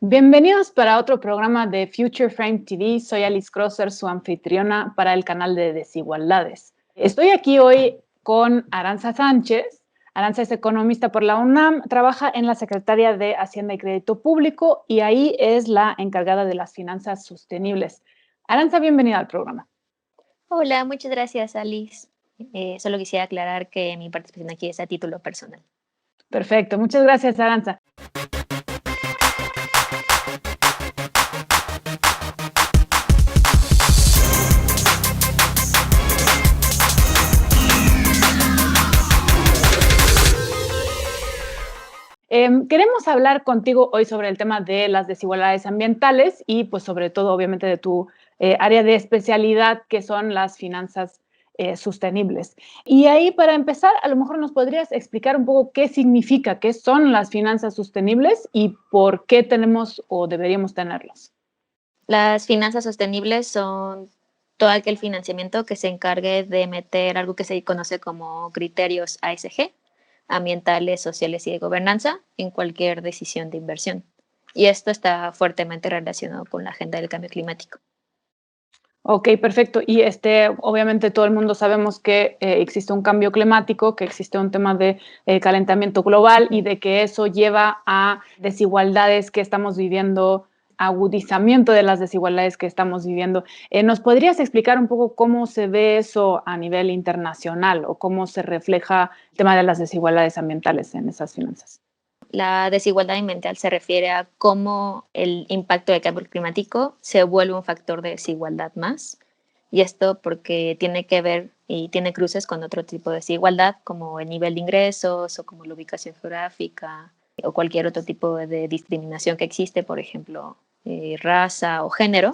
Bienvenidos para otro programa de Future Frame TV. Soy Alice Crosser, su anfitriona para el canal de Desigualdades. Estoy aquí hoy con Arantxa Sánchez. Arantxa es economista por la UNAM, trabaja en la Secretaría de Hacienda y Crédito Público y ahí es la encargada de las finanzas sostenibles. Arantxa, bienvenida al programa. Hola, muchas gracias, Alice. Solo quisiera aclarar que mi participación aquí es a título personal. Perfecto, muchas gracias, Arantxa. Queremos hablar contigo hoy sobre el tema de las desigualdades ambientales y pues sobre todo obviamente de tu área de especialidad que son las finanzas sostenibles. Y ahí para empezar, a lo mejor nos podrías explicar un poco qué significa, qué son las finanzas sostenibles y por qué tenemos o deberíamos tenerlas. Las finanzas sostenibles son todo aquel financiamiento que se encargue de meter algo que se conoce como criterios ASG, ambientales, sociales y de gobernanza, en cualquier decisión de inversión. Y esto está fuertemente relacionado con la agenda del cambio climático. Ok, perfecto. Y obviamente todo el mundo sabemos que existe un cambio climático, que existe un tema de calentamiento global y de que eso lleva a desigualdades que estamos viviendo, agudizamiento de las desigualdades que estamos viviendo. ¿Nos podrías explicar un poco cómo se ve eso a nivel internacional o cómo se refleja el tema de las desigualdades ambientales en esas finanzas? La desigualdad ambiental se refiere a cómo el impacto del cambio climático se vuelve un factor de desigualdad más. Y esto porque tiene que ver y tiene cruces con otro tipo de desigualdad, como el nivel de ingresos o como la ubicación geográfica o cualquier otro tipo de discriminación que existe, por ejemplo, raza o género.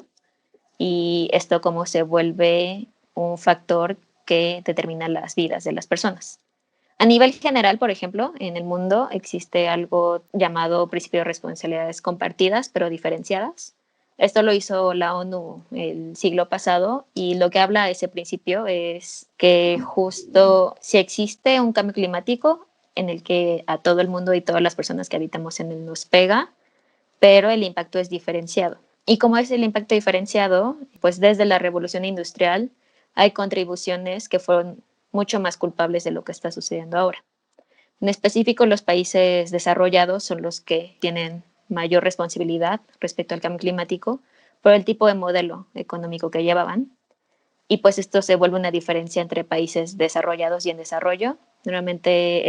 Y esto como se vuelve un factor que determina las vidas de las personas. A nivel general, por ejemplo, en el mundo existe algo llamado principio de responsabilidades compartidas, pero diferenciadas. Esto lo hizo la ONU el siglo pasado y lo que habla ese principio es que justo si existe un cambio climático en el que a todo el mundo y todas las personas que habitamos en él nos pega, pero el impacto es diferenciado. Y como es el impacto diferenciado, pues desde la revolución industrial hay contribuciones que fueron mucho más culpables de lo que está sucediendo ahora. En específico, los países desarrollados son los que tienen mayor responsabilidad respecto al cambio climático por el tipo de modelo económico que llevaban. Y pues esto se vuelve una diferencia entre países desarrollados y en desarrollo. Normalmente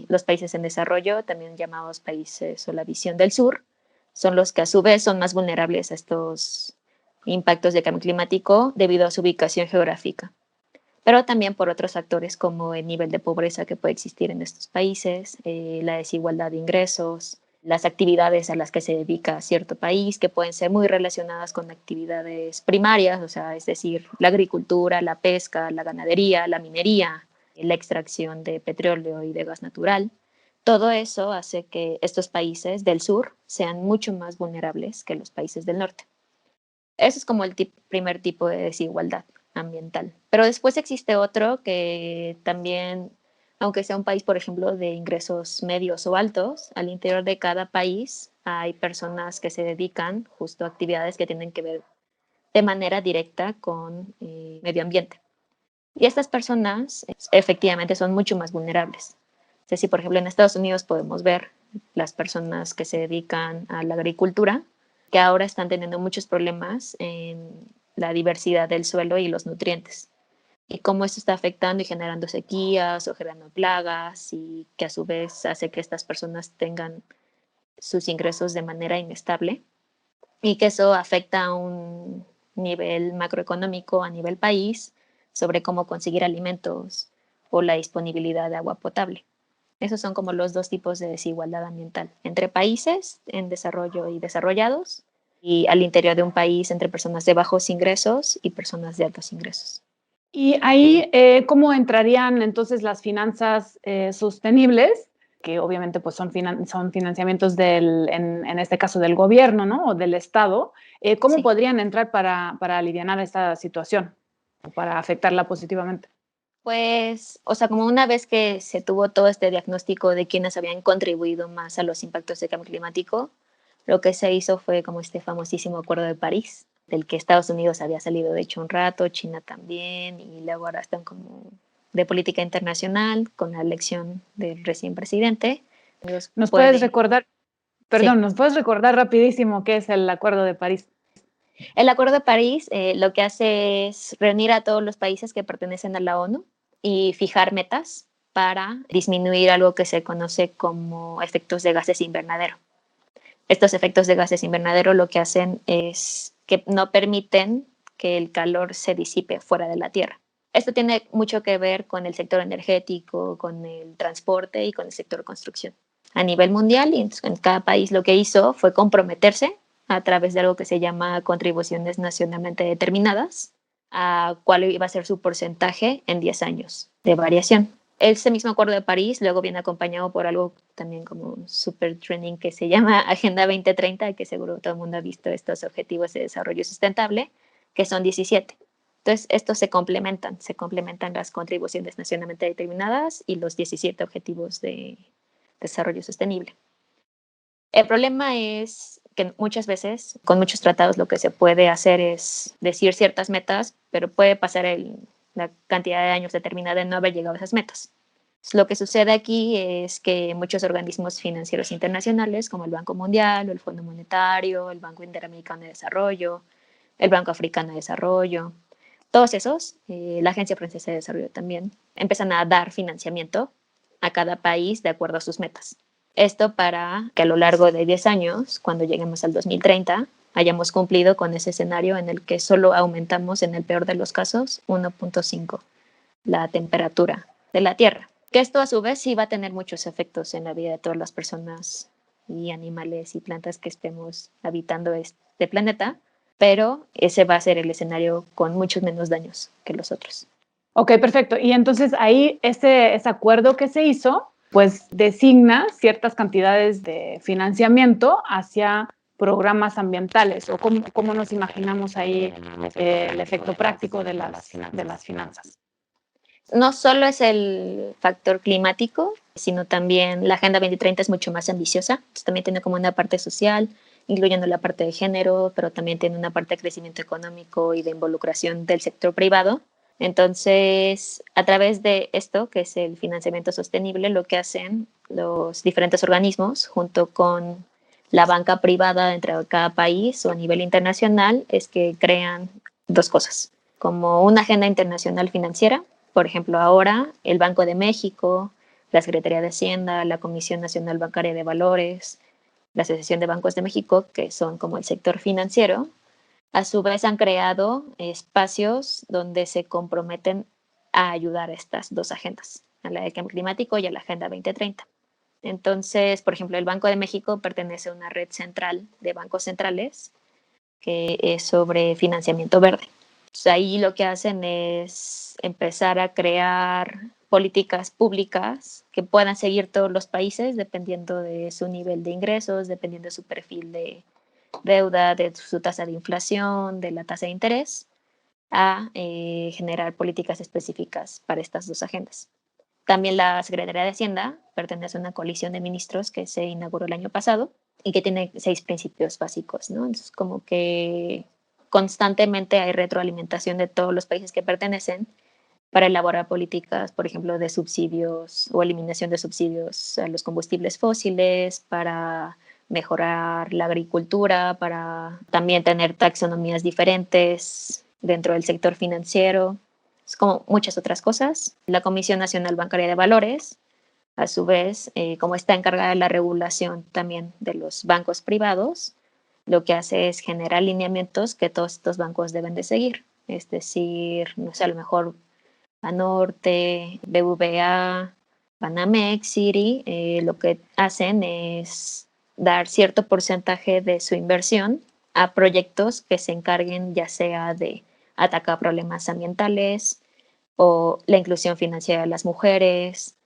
los países en desarrollo, también llamados países o la visión del sur, son los que a su vez son más vulnerables a estos impactos de cambio climático debido a su ubicación geográfica, pero también por otros factores como el nivel de pobreza que puede existir en estos países, la desigualdad de ingresos, las actividades a las que se dedica cierto país, que pueden ser muy relacionadas con actividades primarias, o sea, es decir, la agricultura, la pesca, la ganadería, la minería, la extracción de petróleo y de gas natural. Todo eso hace que estos países del sur sean mucho más vulnerables que los países del norte. Eso es como el primer tipo de desigualdad ambiental. Pero después existe otro que también, aunque sea un país, por ejemplo, de ingresos medios o altos, al interior de cada país hay personas que se dedican justo a actividades que tienen que ver de manera directa con medio ambiente. Y estas personas efectivamente son mucho más vulnerables. Es decir, por ejemplo, en Estados Unidos podemos ver las personas que se dedican a la agricultura, que ahora están teniendo muchos problemas en la diversidad del suelo y los nutrientes. Y cómo esto está afectando y generando sequías o generando plagas y que a su vez hace que estas personas tengan sus ingresos de manera inestable y que eso afecta a un nivel macroeconómico a nivel país sobre cómo conseguir alimentos o la disponibilidad de agua potable. Esos son como los dos tipos de desigualdad ambiental, entre países en desarrollo y desarrollados, y al interior de un país entre personas de bajos ingresos y personas de altos ingresos. Y ahí, ¿cómo entrarían entonces las finanzas sostenibles? Que obviamente pues son financiamientos en este caso del gobierno, ¿no? O del Estado. ¿Cómo Sí. podrían entrar para alivianar esta situación o para afectarla positivamente? Pues, o sea, como una vez que se tuvo todo este diagnóstico de quienes habían contribuido más a los impactos del cambio climático, Lo que se hizo fue como este famosísimo Acuerdo de París, del que Estados Unidos había salido de hecho un rato, China también, y luego ahora están como de política internacional con la elección del recién presidente. ¿Nos puedes Puede, recordar, sí. perdón, nos puedes recordar rapidísimo qué es el Acuerdo de París? El Acuerdo de París lo que hace es reunir a todos los países que pertenecen a la ONU y fijar metas para disminuir algo que se conoce como efectos de gases invernadero. Estos efectos de gases invernadero lo que hacen es que no permiten que el calor se disipe fuera de la Tierra. Esto tiene mucho que ver con el sector energético, con el transporte y con el sector construcción. A nivel mundial, y en cada país lo que hizo fue comprometerse a través de algo que se llama contribuciones nacionalmente determinadas, a cuál iba a ser su porcentaje en 10 años de variación. Ese mismo Acuerdo de París luego viene acompañado por algo también como super trending que se llama Agenda 2030, que seguro todo el mundo ha visto estos objetivos de desarrollo sustentable, que son 17. Entonces, estos se complementan las contribuciones nacionalmente determinadas y los 17 objetivos de desarrollo sostenible. El problema es que muchas veces con muchos tratados lo que se puede hacer es decir ciertas metas, pero puede pasar la cantidad de años determinada de no haber llegado a esas metas. Lo que sucede aquí es que muchos organismos financieros internacionales, como el Banco Mundial o el Fondo Monetario, el Banco Interamericano de Desarrollo, el Banco Africano de Desarrollo, todos esos, la Agencia Francesa de Desarrollo también, empiezan a dar financiamiento a cada país de acuerdo a sus metas. Esto para que a lo largo de 10 años, cuando lleguemos al 2030, hayamos cumplido con ese escenario en el que solo aumentamos, en el peor de los casos, 1.5 la temperatura de la Tierra. Que esto a su vez sí va a tener muchos efectos en la vida de todas las personas y animales y plantas que estemos habitando este planeta, pero ese va a ser el escenario con muchos menos daños que los otros. Ok, perfecto. Y entonces ahí ese acuerdo que se hizo, pues designa ciertas cantidades de financiamiento hacia programas ambientales, o cómo nos imaginamos ahí el efecto práctico de las finanzas. No solo es el factor climático, sino también la Agenda 2030 es mucho más ambiciosa. Entonces, también tiene como una parte social, incluyendo la parte de género, pero también tiene una parte de crecimiento económico y de involucración del sector privado. Entonces, a través de esto, que es el financiamiento sostenible, lo que hacen los diferentes organismos, junto con la banca privada dentro de cada país o a nivel internacional, es que crean dos cosas, como una agenda internacional financiera. Por ejemplo, ahora el Banco de México, la Secretaría de Hacienda, la Comisión Nacional Bancaria de Valores, la Asociación de Bancos de México, que son como el sector financiero, a su vez han creado espacios donde se comprometen a ayudar a estas dos agendas, a la del cambio climático y a la Agenda 2030. Entonces, por ejemplo, el Banco de México pertenece a una red central de bancos centrales que es sobre financiamiento verde. Entonces, ahí lo que hacen es empezar a crear políticas públicas que puedan seguir todos los países dependiendo de su nivel de ingresos, dependiendo de su perfil de deuda, de su tasa de inflación, de la tasa de interés, a generar políticas específicas para estas dos agendas. También la Secretaría de Hacienda pertenece a una coalición de ministros que se inauguró el año pasado y que tiene 6 principios básicos, ¿no? Entonces, como que constantemente hay retroalimentación de todos los países que pertenecen para elaborar políticas, por ejemplo, de subsidios o eliminación de subsidios a los combustibles fósiles, para mejorar la agricultura, para también tener taxonomías diferentes dentro del sector financiero, es como muchas otras cosas. La Comisión Nacional Bancaria de Valores, a su vez, como está encargada de la regulación también de los bancos privados, lo que hace es generar lineamientos que todos estos bancos deben de seguir. Es decir, no sé, a lo mejor Banorte, BBVA, Banamex, Citi, lo que hacen es dar cierto porcentaje de su inversión a proyectos que se encarguen ya sea de atacar problemas ambientales o la inclusión financiera de las mujeres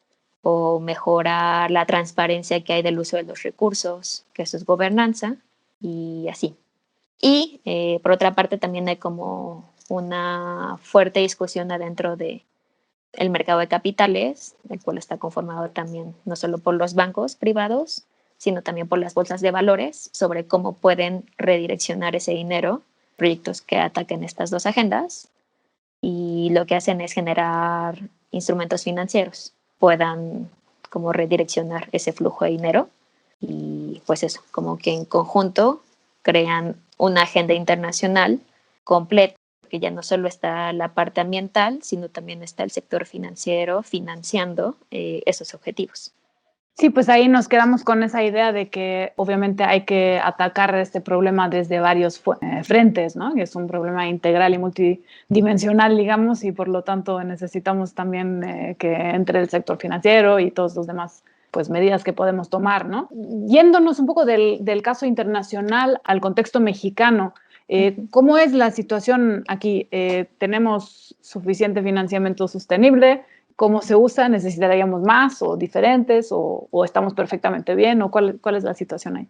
o mejorar la transparencia que hay del uso de los recursos, que eso es gobernanza y así. Y por otra parte también hay como una fuerte discusión adentro de el mercado de capitales, el cual está conformado también no solo por los bancos privados, sino también por las bolsas de valores sobre cómo pueden redireccionar ese dinero, proyectos que ataquen estas dos agendas, y lo que hacen es generar instrumentos financieros, puedan como redireccionar ese flujo de dinero y pues eso, como que en conjunto crean una agenda internacional completa, que ya no solo está la parte ambiental, sino también está el sector financiero financiando esos objetivos. Sí, pues ahí nos quedamos con esa idea de que obviamente hay que atacar este problema desde varios frentes, ¿no? Que es un problema integral y multidimensional, digamos, y por lo tanto necesitamos también que entre el sector financiero y todos los demás pues medidas que podemos tomar, ¿no? Yéndonos un poco del caso internacional al contexto mexicano, ¿cómo es la situación aquí? ¿Tenemos suficiente financiamiento sostenible? ¿Cómo se usa? ¿Necesitaríamos más o diferentes o estamos perfectamente bien? ¿O cuál es la situación ahí?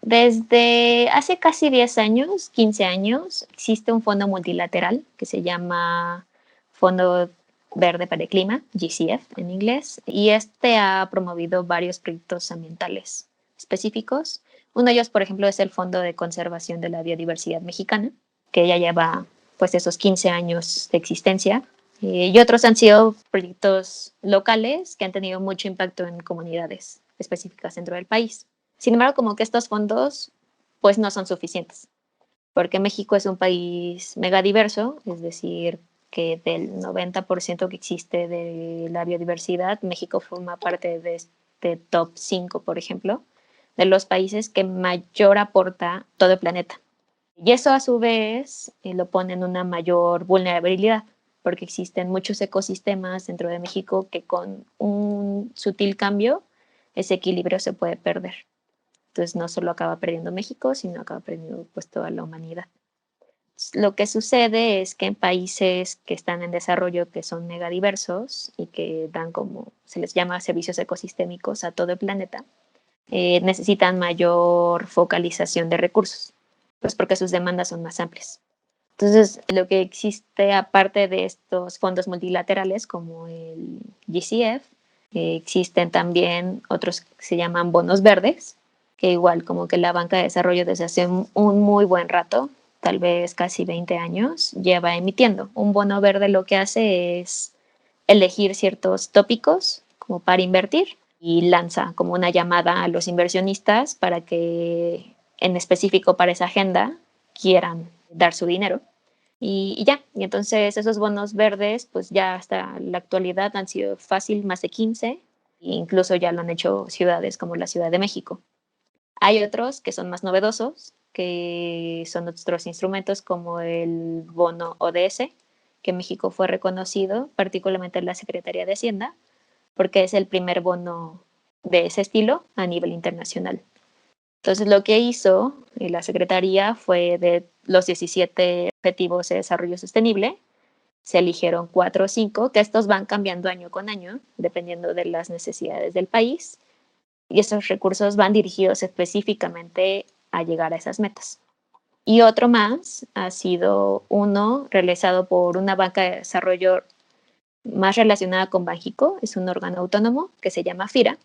Desde hace casi 10 años, 15 años, existe un fondo multilateral que se llama Fondo Verde para el Clima, GCF en inglés, y este ha promovido varios proyectos ambientales específicos. Uno de ellos, por ejemplo, es el Fondo de Conservación de la Biodiversidad Mexicana, que ya lleva pues esos 15 años de existencia. Y otros han sido proyectos locales que han tenido mucho impacto en comunidades específicas dentro del país. Sin embargo, como que estos fondos pues no son suficientes, porque México es un país megadiverso, es decir, que del 90% que existe de la biodiversidad, México forma parte de este top 5, por ejemplo, de los países que mayor aporta todo el planeta. Y eso a su vez lo pone en una mayor vulnerabilidad, porque existen muchos ecosistemas dentro de México que con un sutil cambio ese equilibrio se puede perder. Entonces no solo acaba perdiendo México, sino acaba perdiendo pues toda la humanidad. Lo que sucede es que en países que están en desarrollo, que son megadiversos y que dan como se les llama servicios ecosistémicos a todo el planeta, necesitan mayor focalización de recursos, pues porque sus demandas son más amplias. Entonces, lo que existe aparte de estos fondos multilaterales como el GCF, existen también otros que se llaman bonos verdes, que igual como que la banca de desarrollo desde hace un muy buen rato, tal vez casi 20 años, lleva emitiendo. Un bono verde lo que hace es elegir ciertos tópicos como para invertir y lanza como una llamada a los inversionistas para que en específico para esa agenda quieran dar su dinero. Y ya, y entonces esos bonos verdes, pues ya hasta la actualidad han sido fácil más de 15, e incluso ya lo han hecho ciudades como la Ciudad de México. Hay otros que son más novedosos, que son otros instrumentos como el bono ODS, que México fue reconocido, particularmente en la Secretaría de Hacienda, porque es el primer bono de ese estilo a nivel internacional. Entonces, lo que hizo la Secretaría fue de los 17 Objetivos de Desarrollo Sostenible, se eligieron 4 o 5, que estos van cambiando año con año, dependiendo de las necesidades del país, y esos recursos van dirigidos específicamente a llegar a esas metas. Y otro más ha sido uno realizado por una banca de desarrollo más relacionada con Banjico, es un órgano autónomo que se llama FIRA,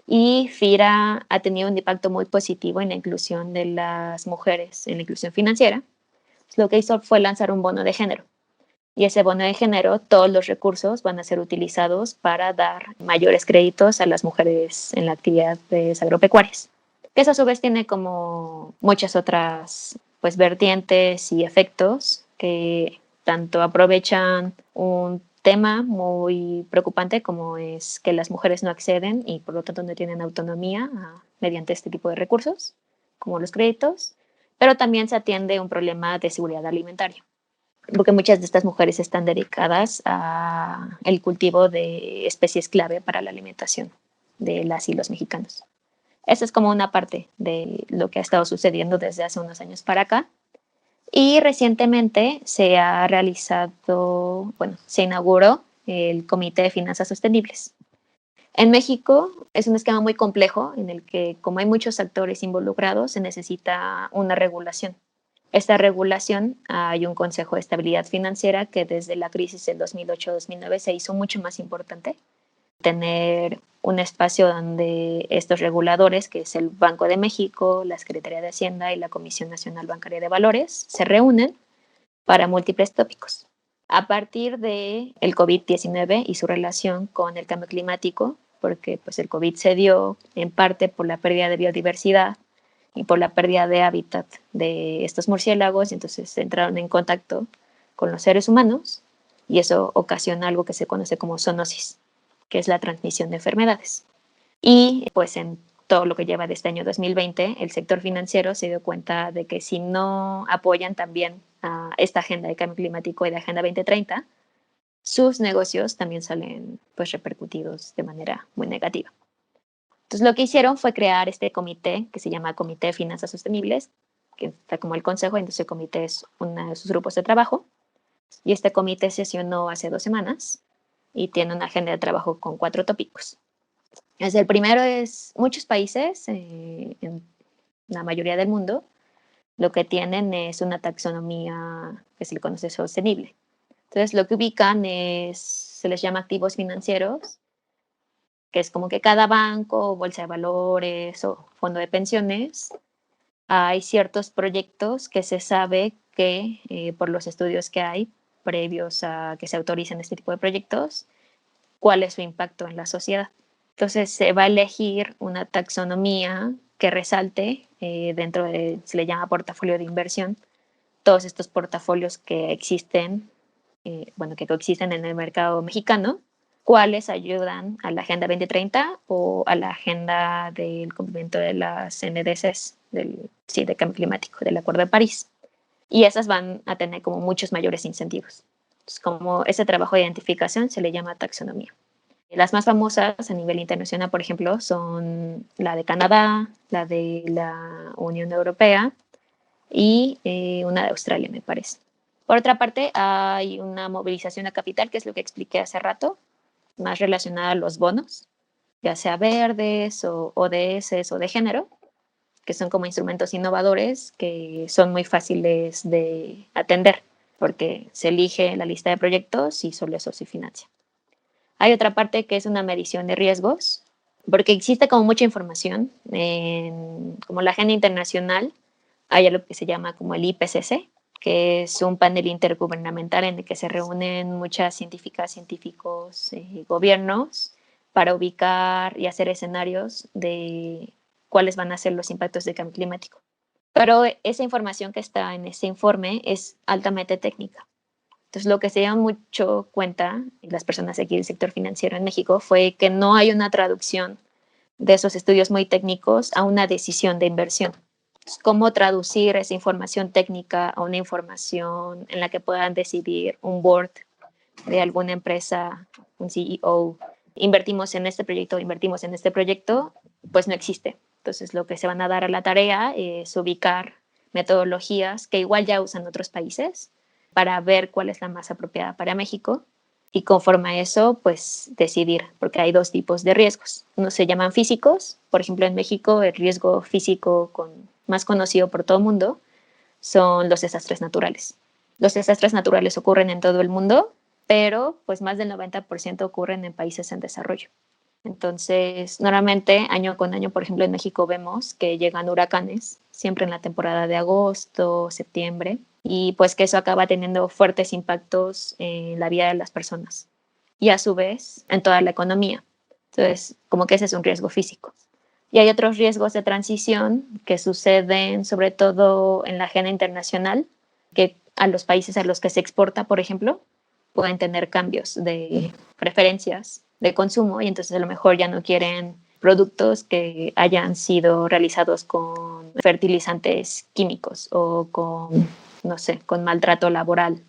y FIRA ha tenido un impacto muy positivo en la inclusión de las mujeres, en la inclusión financiera. Lo que hizo fue lanzar un bono de género. Y ese bono de género, todos los recursos van a ser utilizados para dar mayores créditos a las mujeres en las actividades agropecuarias. Que eso a su vez tiene como muchas otras pues, vertientes y efectos que tanto aprovechan un tema muy preocupante como es que las mujeres no acceden y por lo tanto no tienen autonomía mediante este tipo de recursos, como los créditos, pero también se atiende un problema de seguridad alimentaria, porque muchas de estas mujeres están dedicadas al cultivo de especies clave para la alimentación de las y los mexicanos. Esa es como una parte de lo que ha estado sucediendo desde hace unos años para acá. Y recientemente se ha realizado, bueno, se inauguró el Comité de Finanzas Sostenibles. En México es un esquema muy complejo en el que, como hay muchos actores involucrados, se necesita una regulación. Esta regulación, hay un Consejo de Estabilidad Financiera que desde la crisis del 2008-2009 se hizo mucho más importante, tener un espacio donde estos reguladores, que es el Banco de México, la Secretaría de Hacienda y la Comisión Nacional Bancaria de Valores, se reúnen para múltiples tópicos. A partir del COVID-19 y su relación con el cambio climático, porque pues, el COVID se dio en parte por la pérdida de biodiversidad y por la pérdida de hábitat de estos murciélagos, y entonces entraron en contacto con los seres humanos y eso ocasiona algo que se conoce como zoonosis, que es la transmisión de enfermedades. Y pues en todo lo que lleva de este año 2020, el sector financiero se dio cuenta de que si no apoyan también a esta agenda de cambio climático y de Agenda 2030, sus negocios también salen pues repercutidos de manera muy negativa. Entonces lo que hicieron fue crear este comité que se llama Comité de Finanzas Sostenibles, que está como el consejo, entonces el comité es uno de sus grupos de trabajo, y este comité sesionó hace 2 semanas y tiene una agenda de trabajo con 4 tópicos. El primero es muchos países, en la mayoría del mundo, lo que tienen es una taxonomía que se le conoce sostenible. Entonces, lo que ubican se les llama activos financieros, que es como que cada banco, bolsa de valores o fondo de pensiones, hay ciertos proyectos que se sabe que por los estudios que hay previos a que se autoricen este tipo de proyectos, cuál es su impacto en la sociedad. Entonces se va a elegir una taxonomía que resalte dentro de, se le llama portafolio de inversión, todos estos portafolios que existen, que coexisten en el mercado mexicano, cuáles ayudan a la Agenda 2030 o a la agenda del cumplimiento de las NDCs, de cambio climático, del Acuerdo de París. Y esas van a tener como muchos mayores incentivos. Entonces, como ese trabajo de identificación se le llama taxonomía. Las más famosas a nivel internacional, por ejemplo, son la de Canadá, la de la Unión Europea y una de Australia, me parece. Por otra parte, hay una movilización de capital, que es lo que expliqué hace rato, más relacionada a los bonos, ya sea verdes o ODS o de género, que son como instrumentos innovadores que son muy fáciles de atender, porque se elige la lista de proyectos y solo eso se financia. Hay otra parte que es una medición de riesgos, porque existe como mucha información, como la agenda internacional, hay algo que se llama como el IPCC, que es un panel intergubernamental en el que se reúnen muchas científicas, científicos, gobiernos, para ubicar y hacer escenarios de cuáles van a ser los impactos del cambio climático. Pero esa información que está en ese informe es altamente técnica. Entonces, lo que se dio mucho cuenta, las personas aquí del sector financiero en México, fue que no hay una traducción de esos estudios muy técnicos a una decisión de inversión. Cómo traducir esa información técnica a una información en la que puedan decidir un board de alguna empresa, un CEO, invertimos en este proyecto, invertimos en este proyecto, pues no existe. Entonces, lo que se van a dar a la tarea es ubicar metodologías que igual ya usan otros países para ver cuál es la más apropiada para México y conforme a eso, pues decidir, porque hay 2 tipos de riesgos. Unos se llaman físicos, por ejemplo, en México el riesgo físico más conocido por todo el mundo son los desastres naturales. Los desastres naturales ocurren en todo el mundo, pero pues más del 90% ocurren en países en desarrollo. Entonces, normalmente año con año, por ejemplo, en México vemos que llegan huracanes, siempre en la temporada de agosto, septiembre, y pues que eso acaba teniendo fuertes impactos en la vida de las personas y a su vez en toda la economía. Entonces, como que ese es un riesgo físico. Y hay otros riesgos de transición que suceden sobre todo en la agenda internacional, que a los países a los que se exporta, por ejemplo, pueden tener cambios de preferencias de consumo y entonces a lo mejor ya no quieren productos que hayan sido realizados con fertilizantes químicos o con, no sé, con maltrato laboral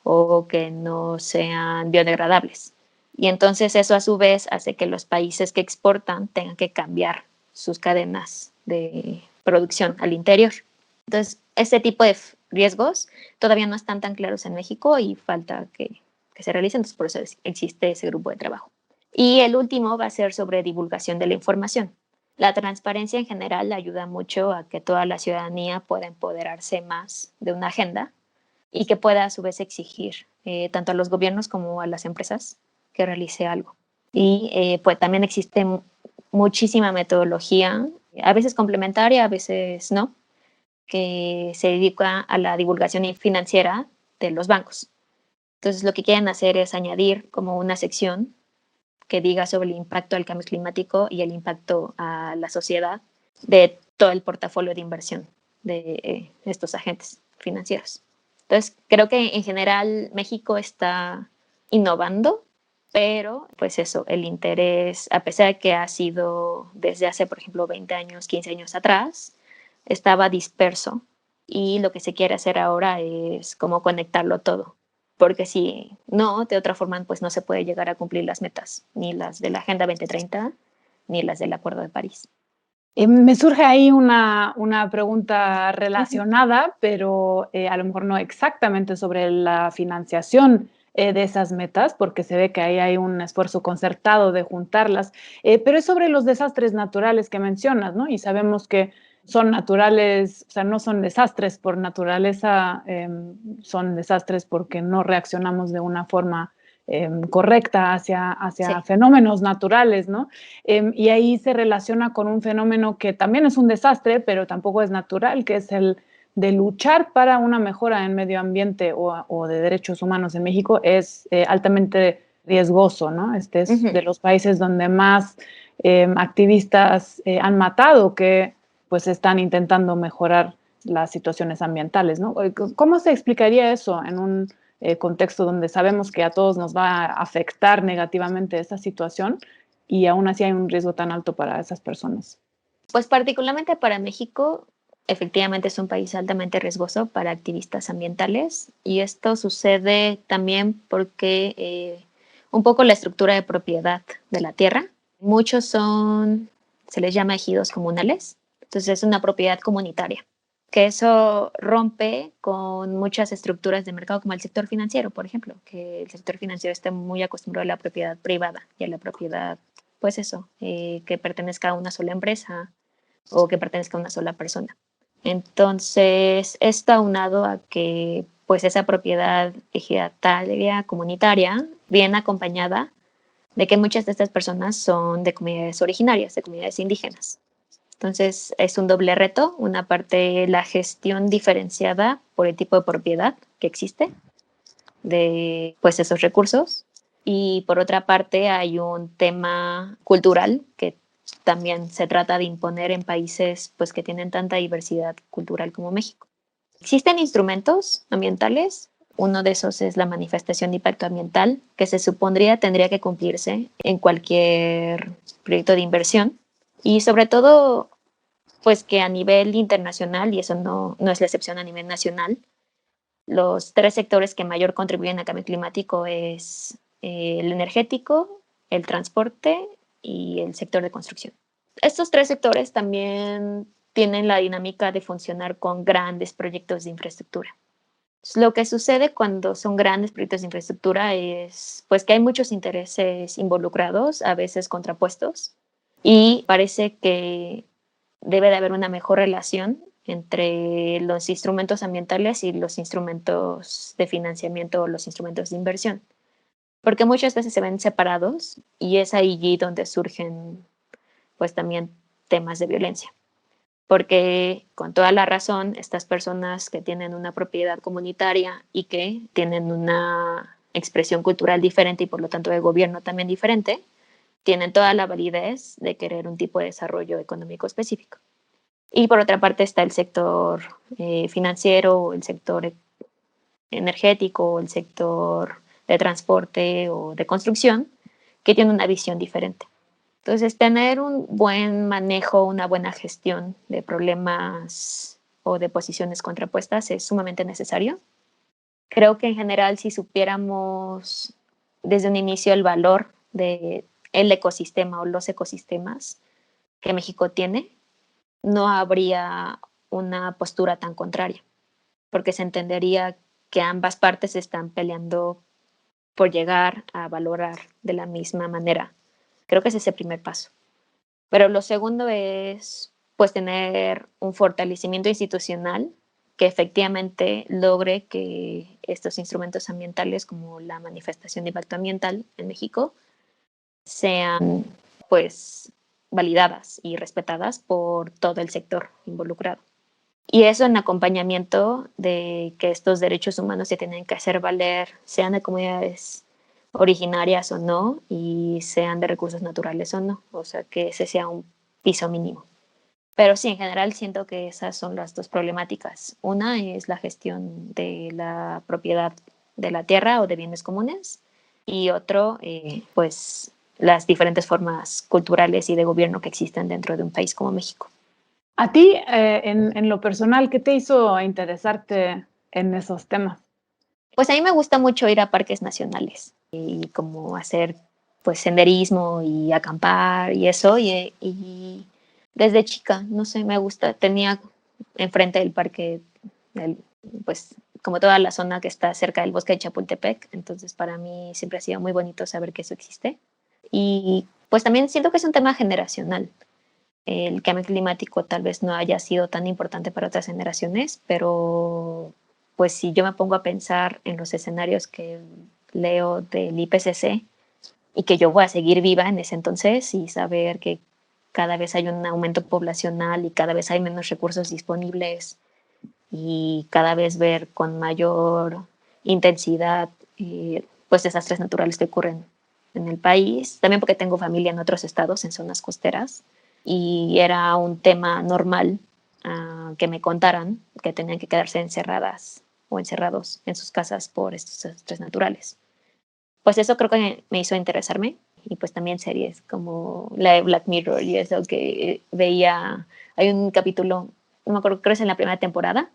o que no sean biodegradables. Y entonces eso a su vez hace que los países que exportan tengan que cambiar sus cadenas de producción al interior. Entonces, este tipo de riesgos todavía no están tan claros en México y falta que se realicen, entonces por eso existe ese grupo de trabajo. Y el último va a ser sobre divulgación de la información. La transparencia en general ayuda mucho a que toda la ciudadanía pueda empoderarse más de una agenda y que pueda a su vez exigir tanto a los gobiernos como a las empresas que realice algo. Y pues también existe muchísima metodología, a veces complementaria, a veces no, que se dedica a la divulgación financiera de los bancos. Entonces, lo que quieren hacer es añadir como una sección que diga sobre el impacto del cambio climático y el impacto a la sociedad de todo el portafolio de inversión de estos agentes financieros. Entonces, creo que en general México está innovando, pero pues eso, el interés, a pesar de que ha sido desde hace, por ejemplo, 20 años, 15 años atrás, estaba disperso y lo que se quiere hacer ahora es como conectarlo todo, porque si no, de otra forma, pues no se puede llegar a cumplir las metas, ni las de la Agenda 2030, ni las del Acuerdo de París. Me surge ahí una pregunta relacionada, pero a lo mejor no exactamente sobre la financiación de esas metas, porque se ve que ahí hay un esfuerzo concertado de juntarlas, pero es sobre los desastres naturales que mencionas, ¿no? Y sabemos que son naturales, o sea, no son desastres por naturaleza, son desastres porque no reaccionamos de una forma correcta hacia Sí. fenómenos naturales, ¿no? Y ahí se relaciona con un fenómeno que también es un desastre, pero tampoco es natural, que es el de luchar para una mejora en medio ambiente o de derechos humanos en México es altamente riesgoso, ¿no? Este es Ujú. de los países donde más activistas han matado que pues están intentando mejorar las situaciones ambientales, ¿no? ¿Cómo se explicaría eso en un contexto donde sabemos que a todos nos va a afectar negativamente esta situación y aún así hay un riesgo tan alto para esas personas? Pues particularmente para México, efectivamente es un país altamente riesgoso para activistas ambientales y esto sucede también porque un poco la estructura de propiedad de la tierra. Muchos se les llama ejidos comunales, entonces es una propiedad comunitaria, que eso rompe con muchas estructuras de mercado como el sector financiero, por ejemplo, que el sector financiero está muy acostumbrado a la propiedad privada y a la propiedad, pues eso, que pertenezca a una sola empresa o que pertenezca a una sola persona. Entonces, esto aunado a que pues esa propiedad ejidataria comunitaria viene acompañada de que muchas de estas personas son de comunidades originarias, de comunidades indígenas. Entonces, es un doble reto, una parte la gestión diferenciada por el tipo de propiedad que existe de pues esos recursos y por otra parte hay un tema cultural que también se trata de imponer en países pues que tienen tanta diversidad cultural como México. Existen instrumentos ambientales, uno de esos es la manifestación de impacto ambiental, que se supondría tendría que cumplirse en cualquier proyecto de inversión y sobre todo pues que a nivel internacional, y eso no es la excepción a nivel nacional, los tres sectores que mayor contribuyen al cambio climático es el energético, el transporte y el sector de construcción. Estos tres sectores también tienen la dinámica de funcionar con grandes proyectos de infraestructura. Lo que sucede cuando son grandes proyectos de infraestructura es pues que hay muchos intereses involucrados, a veces contrapuestos, y parece que debe de haber una mejor relación entre los instrumentos ambientales y los instrumentos de financiamiento o los instrumentos de inversión, porque muchas veces se ven separados y es allí donde surgen pues también temas de violencia, porque con toda la razón estas personas que tienen una propiedad comunitaria y que tienen una expresión cultural diferente y por lo tanto de gobierno también diferente, tienen toda la validez de querer un tipo de desarrollo económico específico. Y por otra parte está el sector financiero, el sector energético, el sector de transporte o de construcción, que tiene una visión diferente. Entonces, tener un buen manejo, una buena gestión de problemas o de posiciones contrapuestas es sumamente necesario. Creo que en general, si supiéramos desde un inicio el valor del ecosistema o los ecosistemas que México tiene, no habría una postura tan contraria, porque se entendería que ambas partes están peleando por llegar a valorar de la misma manera. Creo que ese es el primer paso. Pero lo segundo es, pues, tener un fortalecimiento institucional que efectivamente logre que estos instrumentos ambientales, como la manifestación de impacto ambiental en México, sean pues validadas y respetadas por todo el sector involucrado. Y eso en acompañamiento de que estos derechos humanos se tienen que hacer valer, sean de comunidades originarias o no, y sean de recursos naturales o no. O sea, que ese sea un piso mínimo. Pero sí, en general siento que esas son las dos problemáticas. Una es la gestión de la propiedad de la tierra o de bienes comunes y otro, pues, las diferentes formas culturales y de gobierno que existen dentro de un país como México. A ti, en lo personal, ¿qué te hizo interesarte en esos temas? Pues a mí me gusta mucho ir a parques nacionales y como hacer pues senderismo y acampar y eso. Y desde chica, no sé, me gusta. Tenía enfrente del parque, el, pues como toda la zona que está cerca del bosque de Chapultepec. Entonces para mí siempre ha sido muy bonito saber que eso existe. Y pues también siento que es un tema generacional. El cambio climático tal vez no haya sido tan importante para otras generaciones, pero pues si yo me pongo a pensar en los escenarios que leo del IPCC y que yo voy a seguir viva en ese entonces y saber que cada vez hay un aumento poblacional y cada vez hay menos recursos disponibles y cada vez ver con mayor intensidad pues desastres naturales que ocurren en el país, también porque tengo familia en otros estados, en zonas costeras, y era un tema normal que me contaran que tenían que quedarse encerradas o encerrados en sus casas por estos desastres naturales. Pues eso creo que me hizo interesarme y pues también series como la de Black Mirror y eso que veía, hay un capítulo, no me acuerdo, creo que es en la primera temporada,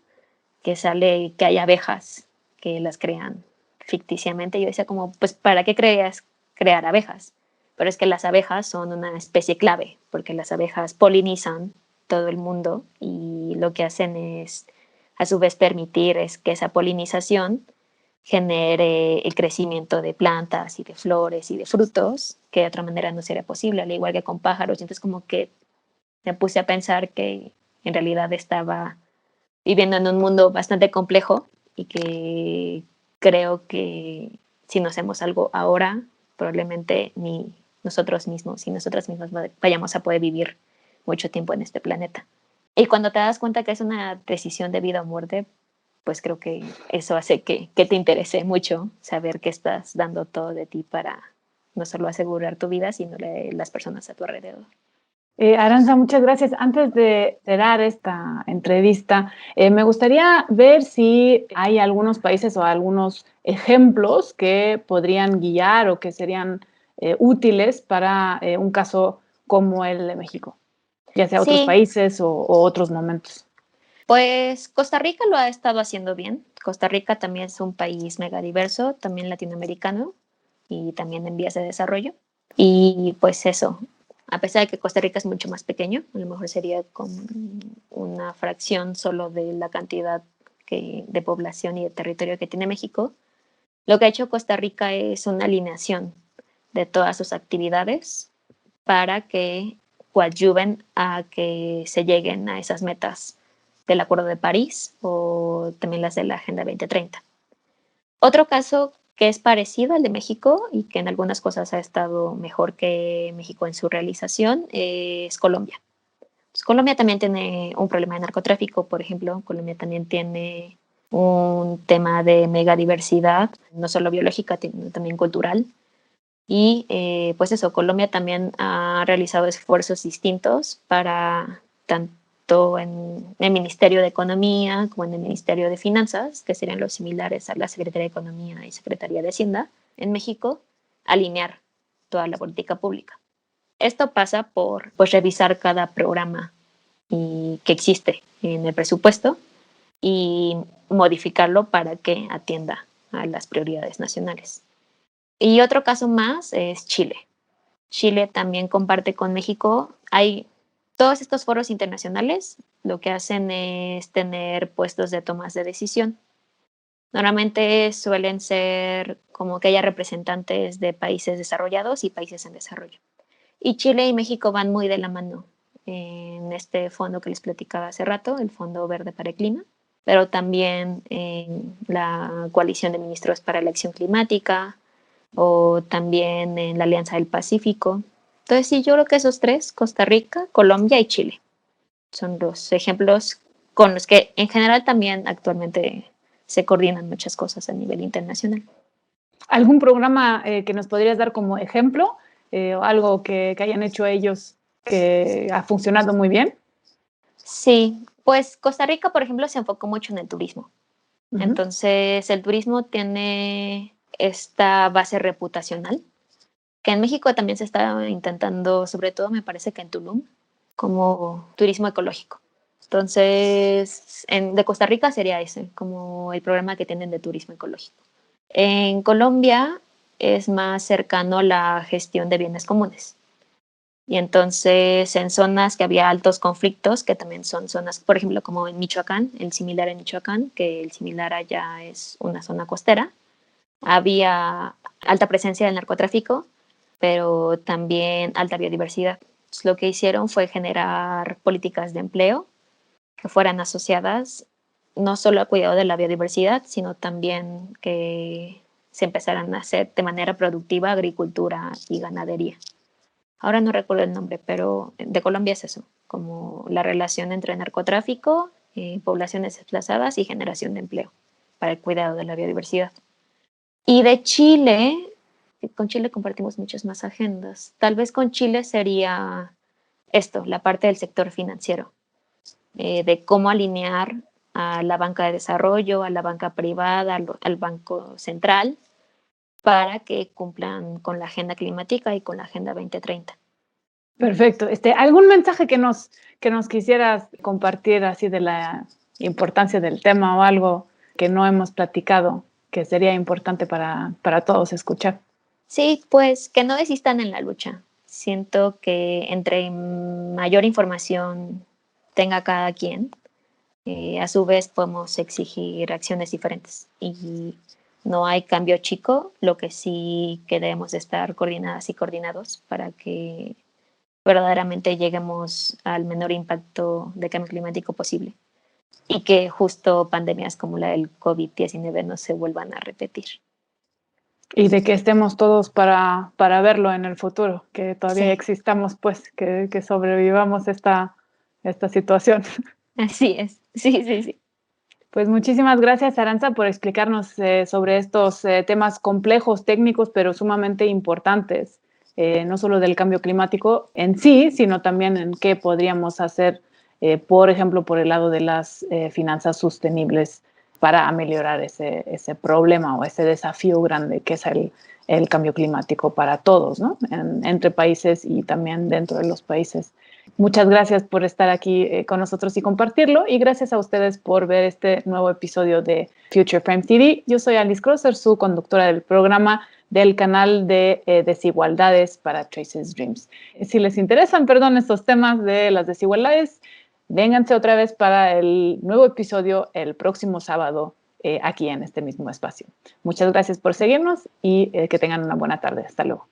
que sale que hay abejas que las crean ficticiamente. Yo decía como, pues, ¿para qué creas crear abejas? Pero es que las abejas son una especie clave, porque las abejas polinizan todo el mundo y lo que hacen es, a su vez, permitir es que esa polinización genere el crecimiento de plantas y de flores y de frutos, que de otra manera no sería posible, al igual que con pájaros. Y entonces como que me puse a pensar que en realidad estaba viviendo en un mundo bastante complejo y que creo que si no hacemos algo ahora, probablemente ni nosotros mismos y nosotras mismas vayamos a poder vivir mucho tiempo en este planeta. Y cuando te das cuenta que es una decisión de vida o muerte, pues creo que eso hace que te interese mucho saber que estás dando todo de ti para no solo asegurar tu vida, sino de las personas a tu alrededor. Aranza, muchas gracias. Antes de dar esta entrevista, me gustaría ver si hay algunos países o algunos ejemplos que podrían guiar o que serían útiles para un caso como el de México, ya sea otros Sí, países o otros momentos. pues Costa Rica lo ha estado haciendo bien. Costa Rica también es un país megadiverso, también latinoamericano y también en vías de desarrollo. Y pues eso, a pesar de que Costa Rica es mucho más pequeño, a lo mejor sería como una fracción solo de la cantidad de población y de territorio que tiene México, lo que ha hecho Costa Rica es una alineación de todas sus actividades para que coadyuven a que se lleguen a esas metas del Acuerdo de París o también las de la Agenda 2030. Otro caso que es parecido al de México y que en algunas cosas ha estado mejor que México en su realización es Colombia. Pues Colombia también tiene un problema de narcotráfico, por ejemplo. Colombia también tiene un tema de megadiversidad, no solo biológica, sino también cultural. Y pues eso, Colombia también ha realizado esfuerzos distintos para tanto en el Ministerio de Economía como en el Ministerio de Finanzas, que serían los similares a la Secretaría de Economía y Secretaría de Hacienda en México, alinear toda la política pública. Esto pasa por pues, revisar cada programa que existe en el presupuesto y modificarlo para que atienda a las prioridades nacionales. Y otro caso más es Chile. Chile también comparte con México. Hay todos estos foros internacionales, lo que hacen es tener puestos de tomas de decisión. Normalmente suelen ser como que haya representantes de países desarrollados y países en desarrollo. Y Chile y México van muy de la mano en este fondo que les platicaba hace rato, el Fondo Verde para el Clima, pero también en la coalición de ministros para la acción climática, o también en la Alianza del Pacífico. Entonces sí, yo creo que esos tres, Costa Rica, Colombia y Chile, son los ejemplos con los que en general también actualmente se coordinan muchas cosas a nivel internacional. ¿Algún programa que nos podrías dar como ejemplo o algo que hayan hecho ellos que ha funcionado muy bien? Sí, pues Costa Rica, por ejemplo, se enfocó mucho en el turismo. Uh-huh. Entonces, el turismo tiene esta base reputacional, que en México también se está intentando, sobre todo me parece que en Tulum, como turismo ecológico. Entonces, de Costa Rica sería ese, como el programa que tienen de turismo ecológico. En Colombia es más cercano la gestión de bienes comunes. Y entonces en zonas que había altos conflictos, que también son zonas, por ejemplo, como en Michoacán, el similar en Michoacán, que el similar allá es una zona costera, había alta presencia del narcotráfico, pero también alta biodiversidad. Entonces, lo que hicieron fue generar políticas de empleo que fueran asociadas no solo al cuidado de la biodiversidad, sino también que se empezaran a hacer de manera productiva agricultura y ganadería. Ahora no recuerdo el nombre, pero de Colombia es eso, como la relación entre narcotráfico, poblaciones desplazadas y generación de empleo para el cuidado de la biodiversidad. Y de Chile, con Chile compartimos muchas más agendas. Tal vez con Chile sería esto, la parte del sector financiero, de cómo alinear a la banca de desarrollo, a la banca privada, al Banco Central, para que cumplan con la agenda climática y con la agenda 2030. Perfecto. ¿Algún mensaje que nos quisieras compartir así de la importancia del tema o algo que no hemos platicado que sería importante para todos escuchar? Sí, pues que no desistan en la lucha. Siento que entre mayor información tenga cada quien, a su vez podemos exigir acciones diferentes. Y no hay cambio chico, lo que sí que debemos de estar coordinadas y coordinados para que verdaderamente lleguemos al menor impacto de cambio climático posible y que justo pandemias como la del COVID-19 no se vuelvan a repetir. Y de que estemos todos para verlo en el futuro, que todavía Sí, existamos, pues, que sobrevivamos esta situación. así es. Sí, sí, sí. Pues muchísimas gracias, Aranza, por explicarnos sobre estos temas complejos, técnicos, pero sumamente importantes, no solo del cambio climático en sí, sino también en qué podríamos hacer, por ejemplo, por el lado de las finanzas sostenibles para ameliorar ese problema o ese desafío grande que es el cambio climático para todos, ¿no? Entre países y también dentro de los países. Muchas gracias por estar aquí con nosotros y compartirlo, y gracias a ustedes por ver este nuevo episodio de Future Frame TV. Yo soy Alice Crosser, su conductora del programa del canal de desigualdades para Traces Dreams. Si les interesan, estos temas de las desigualdades, vénganse otra vez para el nuevo episodio el próximo sábado aquí en este mismo espacio. Muchas gracias por seguirnos y que tengan una buena tarde. Hasta luego.